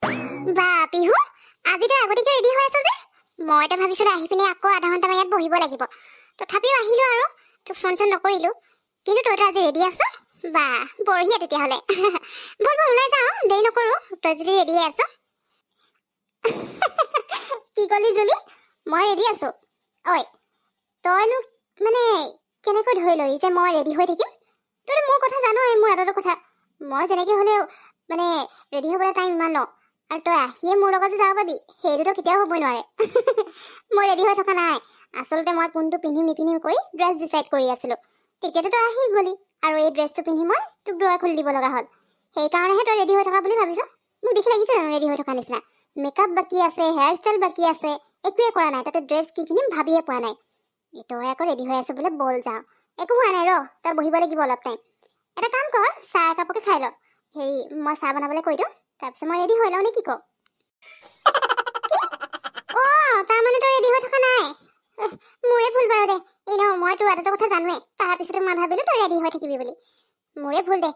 বা পিহু আজি তো আগতীয়াকৈ ৰেডি হৈ আছ যে মই তো ভাবিছিলো আহি পিনে আকৌ আধা ঘণ্টা ইয়াত বহিব লাগিব তথাপিও আহিলো আৰু তোক ফোন চোন নকৰিলো কিন্তু তই তো আজি ৰেডি আছ বা বঢ়িয়া তেতিয়াহ'লে বল বল ওলাই যাওঁ দেৰি নকৰো তই যদি ৰেডি আছ কি কলি জুলি মই ৰেডি আছো ঐ তইনো মানে কেনেকৈ ধৰি ললি যে মই ৰেডি হৈ থাকিম তইতো মোৰ কথা জানই মোৰ আদৰৰ কথা মই যেনেকৈ হ'লেও মানে ৰেডি হ'বলৈ টাইম ইমান লওঁ আৰু তই আহিয়ে মোৰ লগত যাব পাবি সেইটোতো কেতিয়াও হ'বই নোৱাৰে মই ৰেডি হৈ থকা নাই আচলতে মই কোনটো পিন্ধিম নিপিন্ধিম কৰি ড্ৰেছ ডিচাইড কৰি আছিলোঁ তেতিয়াতো তই আহি গ'লি আৰু এই ড্ৰেছটো পিন্ধি মই তোক দুৱাৰ খুলি দিব লগা হ'ল সেইকাৰণেহে তই ৰেডি হৈ থকা বুলি ভাবিছ মোক দেখি লাগিছে জানো ৰেডি হৈ থকা নিচিনা মেকআপ বাকী আছে হেয়াৰ ষ্টাইল বাকী আছে একোৱে কৰা নাই তাতে ড্ৰেছ কি পিন্ধিম ভাবিয়ে পোৱা নাই তই আকৌ ৰেডি হৈ আছ বোলে বল যাওঁ একো হোৱা নাই ৰ তই বহিব লাগিব অলপ টাইম এটা কাম কৰ চাহ একাপকে খাই ল হেৰি মই চাহ বনাবলৈ কৈ দিওঁ তাৰপিছত মই ৰেডি হৈ লওঁ নে কি ক তাৰমানে তই ৰেডি হৈ থকা নাই মোৰে ভুল বাৰু দে নহয় মই তোৰ আদতৰ কথা জানোৱে তাৰপিছতে মই ভাবিলোঁ তই ৰেডি হৈ থাকিবি বুলি মোৰে ভুল দে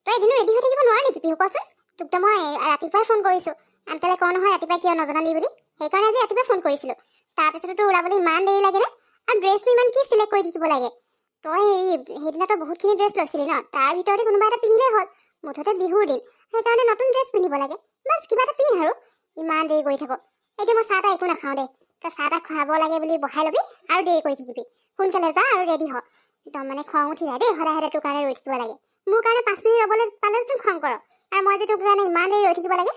তই এদিনো ৰেডি হৈ থাকিব নোৱাৰ নেকি পিহু কচোন তোক তো মই ৰাতিপুৱাই ফোন কৰিছোঁ আনকালে কওঁ নহয় ৰাতিপুৱাই কিয় নজনালি বুলি সেইকাৰণে আজি ৰাতিপুৱাই ফোন কৰিছিলোঁ তাৰপিছতে তোৰ ওলাবলৈ ইমান দেৰি লাগে নে আৰু ড্ৰেছটো ইমান কি চিলেক্ট কৰি থাকিব লাগে তই সেইদিনা তই বহুতখিনি ড্ৰেছ লৈছিলি ন তাৰ ভিতৰতে কোনোবা এটা পিন্ধিলেই হ'ল মুঠতে বিহুৰ দিন সেইকাৰণে নতুন ড্ৰেছ পিন্ধিব লাগে বাছ কিবা এটা পিন্ধ আৰু ইমান দেৰি কৰি থাক এতিয়া মই চাহ তাহ একো নাখাওঁ দে তই চাহ তাহ খুৱাব লাগে বুলি বহাই ল'বি আৰু দেৰি কৰি থাকিবি সোনকালে যা আৰু ৰেডি হ একদম মানে খং উঠি যায় দেই সদায় সদায় তোৰ কাৰণে ৰৈ থাকিব লাগে মোৰ কাৰণে 5 মিনিট ৰ'বলৈ পালে চোন খং কৰ আৰু মই যে তোৰ কাৰণে ইমান দেৰি ৰৈ থাকিব লাগে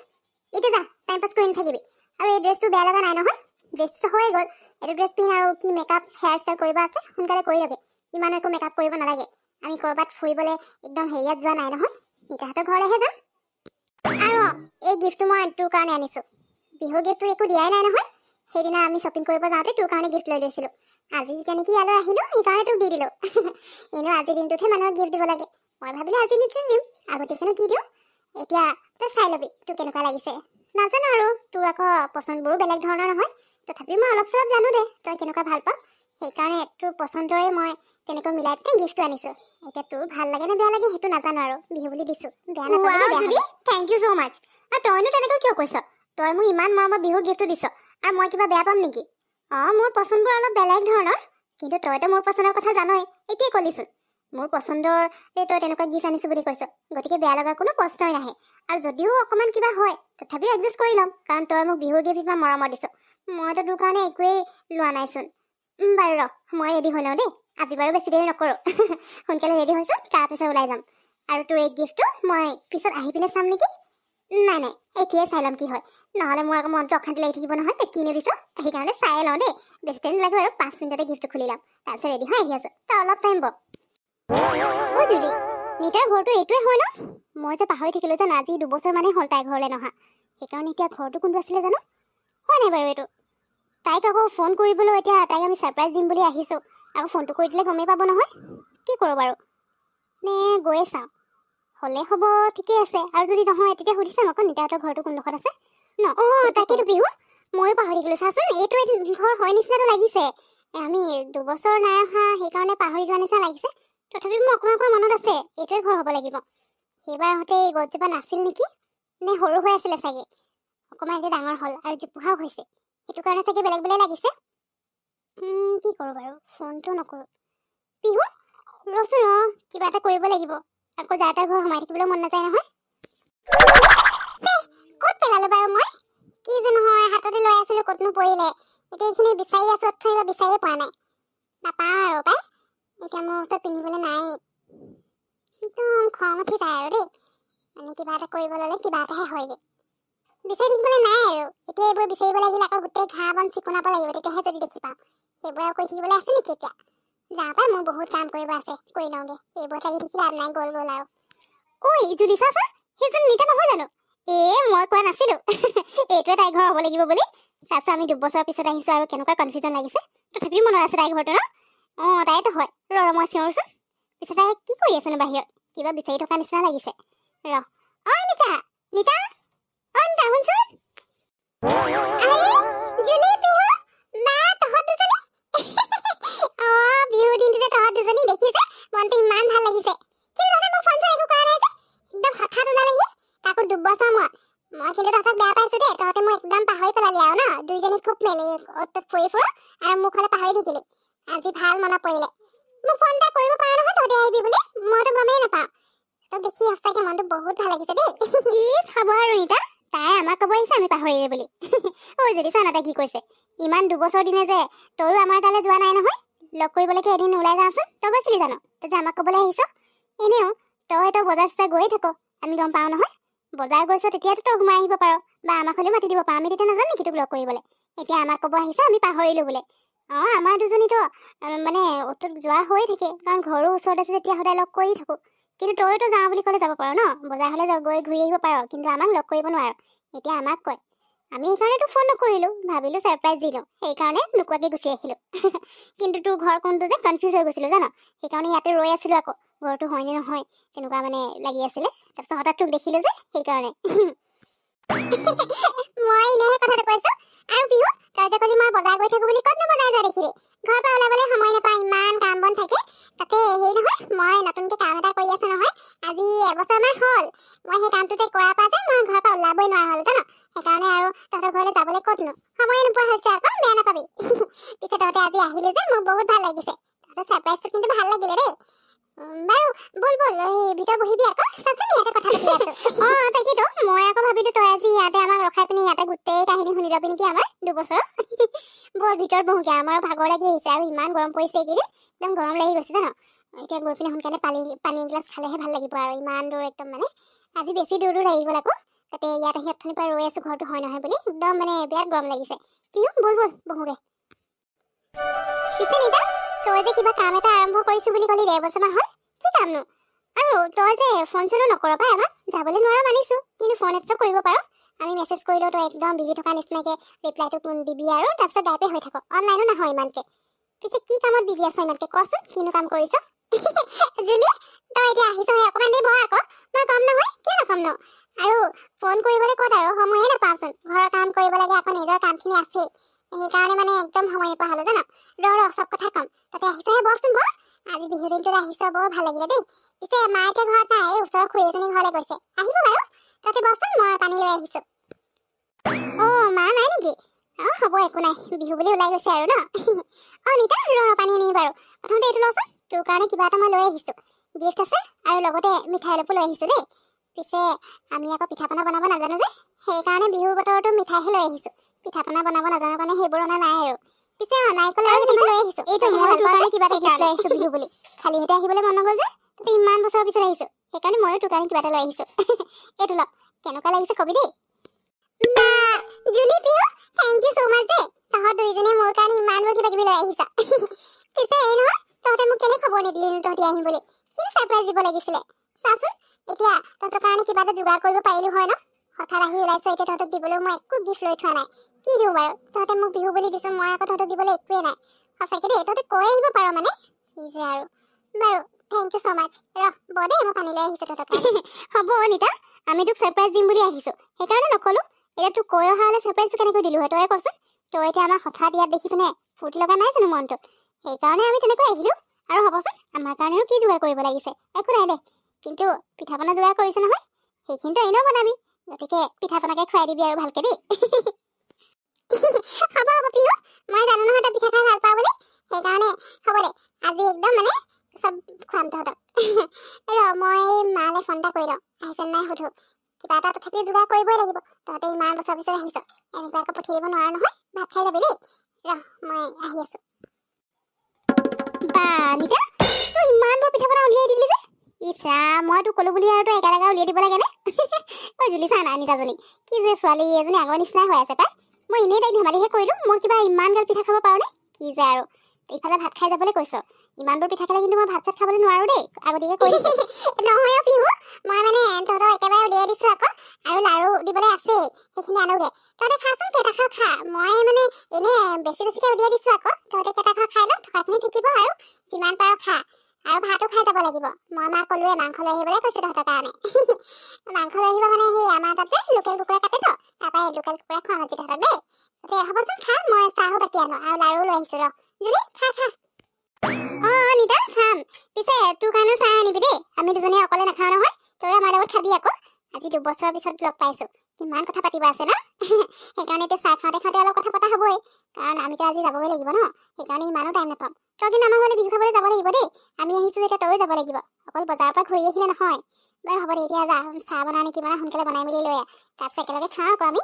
এতিয়া যা টাইম পাছ কৰি নাথাকিবি আৰু এই ড্ৰেছটো বেয়া লগা নাই নহয় ড্ৰেছটো হৈয়ে গ'ল এইটো ড্ৰেছ পিন্ধি আৰু কি মেকআপ হেয়াৰ ষ্টাইল কৰিব আছে সোনকালে কৰি ল'বি ইমান একো মেকআপ কৰিব নালাগে আমি ক'ৰবাত ফুৰিবলৈ একদম হেৰিয়াত যোৱা নাই নহয় নিতাহঁতৰ ঘৰলৈহে যাম আৰু এই গিফ্টটো মই তোৰ কাৰণে আনিছোঁ বিহুৰ গিফ্টটো একো দিয়াই নাই নহয় সেইদিনা আমি শ্বপিং কৰিব যাওঁতে তোৰ কাৰণে গিফ্ট লৈ লৈছিলোঁ আজি যেতিয়া নেকি ইয়ালৈ আহিলোঁ সেইকাৰণে তোক দি দিলোঁ এনেও আজিৰ দিনটোতহে মানুহক গিফ্ট দিব লাগে মই ভাবিলোঁ আজিৰ দিনটোতে দিম আগতীয়াকৈনো কি দিওঁ এতিয়া তই চাই ল'বি তোৰ কেনেকুৱা লাগিছে নাজানো আৰু তোৰ আকৌ পচন্দবোৰো বেলেগ ধৰণৰ নহয় তথাপিও মই অলপ চলপ জানো দে তই কেনেকুৱা ভাল পাওঁ সেইকাৰণে তোৰ পচন্দৰে মই তেনেকৈ মিলাই পিনে গিফ্টটো আনিছোঁ এতিয়া তোৰ ভাল লাগে নে বেয়া লাগে সেইটো নাজানো আৰু বিহু বুলি দিছোঁ বেয়া নাপাবি থেংক ইউ ছ' মাছ আৰু তইনো তেনেকৈ কিয় কৈছ তই মোক ইমান মৰমৰ বিহুৰ গিফ্টটো দিছ আৰু মই কিবা বেয়া পাম নেকি মোৰ পচন্দবোৰ অলপ বেলেগ ধৰণৰ কিন্তু তইতো মোৰ পচন্দৰ কথা জানই এতিয়াই ক'লিচোন মোৰ পচন্দৰ তই তেনেকুৱা গিফ্ট আনিছোঁ বুলি কৈছ গতিকে বেয়া লগাৰ কোনো প্ৰশ্নই নাহে আৰু যদিও অকণমান কিবা হয় তথাপিও এডজাষ্ট কৰি ল'ম কাৰণ তই মোক বিহুৰ গিফ্ট ইমান মৰমৰ দিছ মইতো তোৰ কাৰণে একোৱেই লোৱা নাইচোন বাৰু ৰ মই ৰেডি হৈ লওঁ দেই আজি বাৰু বেছি দেৰি নকৰোঁ সোনকালে ৰেডি হৈছোঁ তাৰপিছত ওলাই যাম আৰু তোৰ এই গিফ্টটো মই পিছত আহি পিনে চাম নেকি নাই নাই এতিয়াই চাই ল'ম কি হয় নহ'লে মোৰ আকৌ মনটো অশান্তি লাগি থাকিব নহয় তই কিনি দিছ সেইকাৰণে চাই লওঁ দেই বেছি টাইম লাগে আৰু 5 মিনিটতে গিফ্টটো খুলি ল'ম তাৰপিছত ৰেডি হৈ আহি আছোঁ তই অলপ টাইম বহ জুলি নিতাৰ ঘৰটো এইটোৱে হয় ন মই যে পাহৰি থাকিলোঁ জানো আজি 2 বছৰ মানেই হ'ল তাইৰ ঘৰলৈ নহা সেইকাৰণে এতিয়া ঘৰটো কোনটো আছিলে জানো হয় নাই বাৰু এইটো তাইক আকৌ ফোন কৰিবলৈ এতিয়া তাইক আমি ছাৰপ্ৰাইজ দিম বুলি আহিছোঁ আকৌ ফোনটো কৰি দিলে গমেই পাব নহয় কি কৰোঁ বাৰু নে গৈয়ে চাওঁ হ'লে হ'ব ঠিকেই আছে আৰু যদি নহয় তেতিয়া সুধি চাম আকৌ নিতাহঁতৰ ঘৰটো কোনডোখৰত আছে ন তাকেতো বিহু ময়ো পাহৰি থাকিলোঁ চাচোন এইটো ঘৰ হয় নিচিনাটো লাগিছে আমি 2 বছৰ নাই অহা সেইকাৰণে পাহৰি যোৱা নিচিনা লাগিছে তথাপিও মোৰ অকণমান মনত আছে এইটোৱে ঘৰ হ'ব লাগিব সেইবাৰ আহোঁতে এই গছজোপা নাছিল নেকি নে সৰু হৈ আছিলে চাগে অকণমান এতিয়া ডাঙৰ হ'ল আৰু জোপোহাও হৈছে সেইটো কাৰণে চাগে বেলেগ বেলেগ লাগিছে কি কৰোঁ বাৰু ফোনটো নকৰোঁ বিহু ৰচোন কিবা এটা কৰিব লাগিব আকৌ যাৰ তাৰ ঘৰ সোমাই থাকিবলৈ মন নাযায় নহয় ক'ত পেলালোঁ বাৰু মই কি যে নহয় হাততে লৈ আছিলোঁ ক'তনো পৰিলে এতিয়া এইখিনি বিচাৰি আছোঁ অথনিবা বিচাৰিয়ে পোৱা নাই নাপাওঁ আৰু পাই এতিয়া মোৰ ওচৰত পিন্ধিবলৈ নাই একদম খং উঠি যায় আৰু দেই মানে কিবা এটা কৰিব ল'লে কিবা এটাহে হয়গৈ বিচাৰি থাকিবলৈ নাই আৰু এতিয়া এইবোৰ বিচাৰিব লাগিলে আকৌ গোটেই ঘাঁহ বন চিকুণাব লাগিব তেতিয়াহে যদি দেখি পাওঁ সেইবোৰ আৰু কৰি থাকিবলৈ আছে নেকি এতিয়া যাওঁ পাই মোৰ বহুত কাম কৰিব আছে কৰি লওঁগে এইবোৰ লাগি থাকি লাভ নাই গ'ল আৰু ঐ জুলি চাচা সেইজন নিতা নহয় জানো মই কোৱা নাছিলোঁ এইটোৱে তাইৰ ঘৰ হ'ব লাগিব বুলি চাচা আমি 2 বছৰৰ পিছত আহিছোঁ আৰু কেনেকুৱা কনফিউজন লাগিছে তথাপিও মনত আছে তাইৰ ঘৰটো ন তাইতো হয় ৰ মই চিঞৰচোন পিছত তাই কি কৰি আছেনো বাহিৰত কিবা বিচাৰি থকা নিচিনা লাগিছে ৰ নিতা নিতা নিতা শুনচোন জুলি পিহু বা তহঁত দুজনী বিহুৰ দিনটোতে তহঁত দুজনী দেখিছে মনটো ইমান ভাল লাগিছে কিন্তু তহঁতে মোক ফোন চোন একো কৰা নাই যে একদম হঠাৎ ওলালেহি তাকো 2 বছৰ মই কিন্তু তহঁতক বেয়া পাইছো দে তহঁতে মোক একদম পাহৰি পেলালি আৰু ন দুইজনী খুব মেলি অত ফুৰি ফুৰ আৰু মোক হলে পাহৰি থাকিলি আজি ভাল মনত পৰিলে মোক ফোন এটা কৰিব পাৰা নহয় তহঁতে আহিবি বুলি মইতো গমেই নাপাওঁ তই দেখি সঁচাকে মনটো বহুত ভাল লাগিছে দেই কি খাব আৰু ৰীতা তাই আমাক ক'ব আহিছে আমি পাহৰিলে বুলি ঐ যদি চানা তাই কি কৈছে ইমান দুবছৰ দিনে যে তইও আমাৰ তালৈ যোৱা নাই নহয় লগ কৰিবলৈকে এদিন ওলাই যাওঁচোন তই গৈছিলি জানো তই যে আমাক ক'বলৈ আহিছ এনেও তই বজাৰ চজাৰ গৈয়ে থাক আমি গম পাওঁ নহয় বজাৰ গৈছ তেতিয়াতো তই সোমাই আহিব পাৰ বা আমাক হ'লেও মাতি দিব পাৰ আমি তেতিয়া নাজানো নেকি তোক লগ কৰিবলৈ এতিয়া আমাক ক'ব আহিছে আমি পাহৰিলো বোলে আমাৰ দুজনীতো মানে অটোত যোৱা হৈয়ে থাকে কাৰণ ঘৰৰ ওচৰত আছে তেতিয়া সদায় লগ কৰি থাকোঁ কিন্তু তইতো যাওঁ বুলি ক'লে যাব পাৰ ন বজাৰ হ'লে গৈ ঘূৰি আহিব পাৰ কিন্তু আমাক লগ কৰিব নোৱাৰ এতিয়া আমাক কয় আমি সেইকাৰণে তোক ফোন নকৰিলোঁ ভাবিলোঁ ছাৰপ্ৰাইজ দিলোঁ সেইকাৰণে নোকোৱাকৈ গুচি আহিলোঁ কিন্তু তোৰ ঘৰ কোনটো যে কনফিউজ হৈ গৈছিলোঁ জানো সেইকাৰণে ইয়াতে ৰৈ আছিলোঁ আকৌ ঘৰটো হয়নে নহয় তেনেকুৱা মানে লাগি আছিলে তাৰপিছত হঠাৎ তোক দেখিলোঁ যে সেইকাৰণে মই এনেহে কথাটো কৈছোঁ আৰু বিহু তই যে ক'লি মই বজাৰ গৈ থাকোঁ বুলি ক'তনো বজাৰ যোৱা দেখিলি ঘৰৰ পৰা ওলাবলৈ সময় নাপাওঁ ইমান কাম বন থাকে তাতে হেৰি নহয় মই নতুনকৈ কাম এটা কৰি আছোঁ নহয় আজি এবছৰমান হ'ল মই সেই কামটোতে কৰাৰ পৰা যে মই ঘৰৰ পৰা ওলাবই নোৱাৰা হ'লোঁ জানো সেইকাৰণে আৰু তহঁতৰ ঘৰলৈ যাবলৈ ক'তনো সময় নোপোৱা হৈছে আকৌ বেয়া নাপাবি পিছে তহঁতে আজি আহিলি যে মোৰ বহুত ভাল লাগিছে তহঁতৰ ছাৰপ্ৰাইজটো কিন্তু ভাল লাগিলে দেই বাৰু বল এই ভিতৰত বহিবি আকৌ চাচোন ইয়াতে কথা পাতি আছোঁ তাকেতো মই আকৌ ভাবিলোঁ তই আজি ইয়াতে আমাক ৰখাই পিনি ইয়াতে গোটেই কাহিনী শুনি যাবি নেকি আমাৰ দুবছৰ বল ভিতৰত বহোগৈ আমাৰ ভাগৰ লাগি আহিছে আৰু ইমান গৰম পৰিছে এইকেইদিন একদম গৰম লাগি গৈছে জানো এতিয়া গৈ পিনে সোনকালে পানী এগিলাচ খালেহে ভাল লাগিব আৰু ইমান দূৰ একদম মানে আজি বেছি দূৰ লাগি গ'ল আকৌ তাতে ইয়াত আহি অথনিৰ পৰা ৰৈ আছোঁ ঘৰটো হয় নহয় বুলি একদম মানে বিৰাট গৰম লাগিছে পিয়ো বল বহোগৈ পিছে নিতা তই যে কিবা কাম এটা আৰম্ভ কৰিছোঁ বুলি ক'লি 1.5 বছৰমান হ'ল কি কামনো আৰু তই যে ফোন চনো নকৰ পাই আমাক যাবলৈ নোৱাৰা মানিছোঁ কিন্তু ফোন এটাতো কৰিব পাৰ আমি মেছেজ কৰিলেও তই একদম বিজি থকা নিচিনাকৈ ৰিপ্লাইটো দিবি আৰু তাৰপিছত গাইপে হৈ থাক অনলাইনো নাহয় ইমানকৈ পিছে কি কামত বিজি আছ ইমানকৈ কচোন কিনো কাম কৰিছ জুলি তই এতিয়া আহিছহে অকণমান দেৰি বহ আকৌ মই কম নহয় কিয় নকম ন আৰু ফোন কৰিবলৈ ক'ত আৰু সময়ে নাপাওঁচোন ঘৰৰ কাম কৰিব লাগে আকৌ নিজৰ কামখিনি আছেই সেইকাৰণে মানে একদম সময় নোপোৱা হ'লো জানো ৰ চব কথা ক'ম তাতে আহিছহে বহচোন বহ আজি বিহু দিনটোত আহিছ বৰ ভাল লাগিলে দেই পিছে মা এতিয়া ঘৰত নাই ওচৰৰ খুৰী এজনী ঘৰলৈ গৈছে আহিব বাৰু তাতে বহচোন মই পানী লৈ আহিছোঁ মা নাই নেকি হ'ব একো নাই বিহু বুলি ওলাই গৈছে আৰু ন নিতা ৰ পানী আনিবি বাৰু প্ৰথমতে এইটো লচোন তোৰ কাৰণে কিবা এটা মই লৈ আহিছোঁ গিফ্ট আছে আৰু লগতে মিঠাই অলপো লৈ আহিছোঁ দেই পিছে আমি আকৌ পিঠা পনা বনাব নাজানো যে সেইকাৰণে বিহুৰ বতৰতো মিঠাইহে লৈ আহিছোঁ পিঠা পনা বনাব নাজানো কাৰণে সেইবোৰ অনা নাই আৰু পিছে নাৰিকল আৰু কেইটামান লৈ আহিছোঁ এইটো মই তোৰ কাৰণে কিবা এটা গিফ্ট লৈ আহিছোঁ বিহু বুলি খালী হাতে আহিবলৈ মন নগ'ল যে তাতে ইমান বছৰৰ পিছত আহিছোঁ সেইকাৰণে ময়ো তোৰ কাৰণে কিবা এটা লৈ আহিছোঁ এইটো ল কেনেকুৱা লাগিছে কবি দেই জুলি পিহু থেংক ইউ ছ' মাছ দেই তহঁত দুইজনে মোৰ কাৰণে ইমানবোৰ কিবা কিবি লৈ আহিছা পিছে এই নহয় তহঁতে মোক কেনে খবৰ নিদিলি তহঁতি আহিম বুলি কিন্তু ছাৰপ্ৰাইজ দিব লাগিছিলে চাচোন এতিয়া তহঁতৰ কাৰণে কিবা এটা যোগাৰ কৰিব পাৰিলোঁ হয় ন হঠাৎ আহি ওলাইছ এতিয়া তহঁতক দিবলৈ মই একো গিফ্ট লৈ থোৱা নাই কি দিওঁ বাৰু তহঁতে মোক বিহু বুলি দিছোঁ মই আকৌ তহঁতক দিবলৈ একোৱেই নাই সঁচাকৈ দেই তহঁতে কৈ আহিব পাৰ মানে কি যে আৰু বাৰু থেংক ইউ ছ' মাছ ব দেই মই পানী লৈ আহিছোঁ তহঁতৰ কাৰণে হ'ব নিতা আমি তোক ছাৰপ্ৰাইজ দিম বুলি আহিছোঁ সেইকাৰণে নক'লোঁ এতিয়া তোক কৈ অহা হ'লে ছাৰপ্ৰাইজটো কেনেকৈ দিলোঁ হয় তই কচোন তই এতিয়া আমাৰ হঠাৎ ইয়াত দেখি পিনে ফূৰ্তি লগা নাই জানো মনটো সেইকাৰণে আমি তেনেকৈ আহিলোঁ আৰু হ'বচোন আমাৰ কাৰণেও কি যোগাৰ কৰিব লাগিছে একো নাই দে কিন্তু পিঠা পনা যোগাৰ কৰিছে নহয় সেইখিনিতো এনেও বনাবি গতিকে পিঠা পনাকে খুৱাই দিবি আৰু ভালকৈ দেই হ'ব পিহু মই জানো নহয় তই পিঠা খাই ভাল পাওঁ বুলি সেইকাৰণে হ'ব দে আজি একদম মানে চব খুৱাম তহঁতক মই মালৈ ফোন এটা কৰি লওঁ আহিছেনে নাই সুধো কিবা এটা তথাপি যোগাৰ কৰিবই লাগিব তহঁতে ইমান বছৰ পিছত আহিছ এনেকুৱা আকৌ পঠিয়াই দিব নোৱাৰ নহয় ভাত খাই যাবি দেই মই আহি আছোঁ নিতা তই ইমানবোৰ পিঠা পনা উলিয়াই দিলি যে ইচ্ছা মই তোক ক'লোঁ বুলি আৰু তই একেলগে উলিয়াই দিব লাগেনে জুলি চা নাই নিতাজনী কি যে ছোৱালী এজনী আগৰ নিচিনাই হৈ আছে পাই মই এনেই তাইক ধেমালিহে কৰিলোঁ মোৰ কিবা ইমান গাল পিঠা খাব পাৰোঁনে কি যে আৰু ইফালে ভাত খাই যাবলৈ কৈছ ইমানবোৰ পিঠা খালে কিন্তু মই ভাত চাত খাবলৈ নোৱাৰোঁ দেই আগতীয়াকৈ কৈ দিছোঁ নহয় পিহু মই মানে তহঁতক একেবাৰে উলিয়াই দিছোঁ আকৌ আৰু লাৰু দিবলৈ আছেই সেইখিনি আনোগৈ তহঁতে খাচোন কেইটা খা মই মানে এনেই বেছিকৈ উলিয়াই দিছোঁ আকৌ তহঁতে কেইটা খাই ল থকাখিনি থাকিব আৰু যিমান পাৰ খা আৰু ভাতো খাই যাব লাগিব মই মাক ক'লোৱে মাংস লৈ আহিবলৈ কৈছোঁ তহঁতৰ কাৰণে মাংস লৈ আহিব মানে সেই আমাৰ তাতে লোকেল কুকুৰা কাটেতো তাৰপৰা লোকেল কুকুৰা খোৱাম আজি তহঁতক দেই হ'বচোন খা মই চাহো বাকি আনো আৰু লাৰু লৈ আহিছোঁ জুলি খা নিতা খাম পিছে তোৰ কাৰণেও চাহ আনিবি দেই আমি দুজনী অকলে নাখাওঁ নহয় তই আমাৰ লগত খাবি আকৌ আজি 2 বছৰৰ পিছত লগ পাইছোঁ কিমান কথা পাতিব আছে ন সেইকাৰণে এতিয়া চাহ খাওঁতে খাওঁতে অলপ কথা পতা হ'বই কাৰণ আমিতো আজি যাবগৈ লাগিব ন সেইকাৰণে ইমানো টাইম নাপাম তই কিন্তু আমাৰ ঘৰলৈ বিহু খাবলৈ যাব লাগিব দেই আমি আহিছোঁ যেতিয়া তয়ো যাব লাগিব অকল বজাৰৰ পৰা ঘূৰি আহিলে নহয় বাৰু হ'ব দে এতিয়া যা চাহ বনাও নে কি বনাও সোনকালে বনাই মেলি লৈ তাৰপিছত একেলগে খাওঁ আকৌ আমি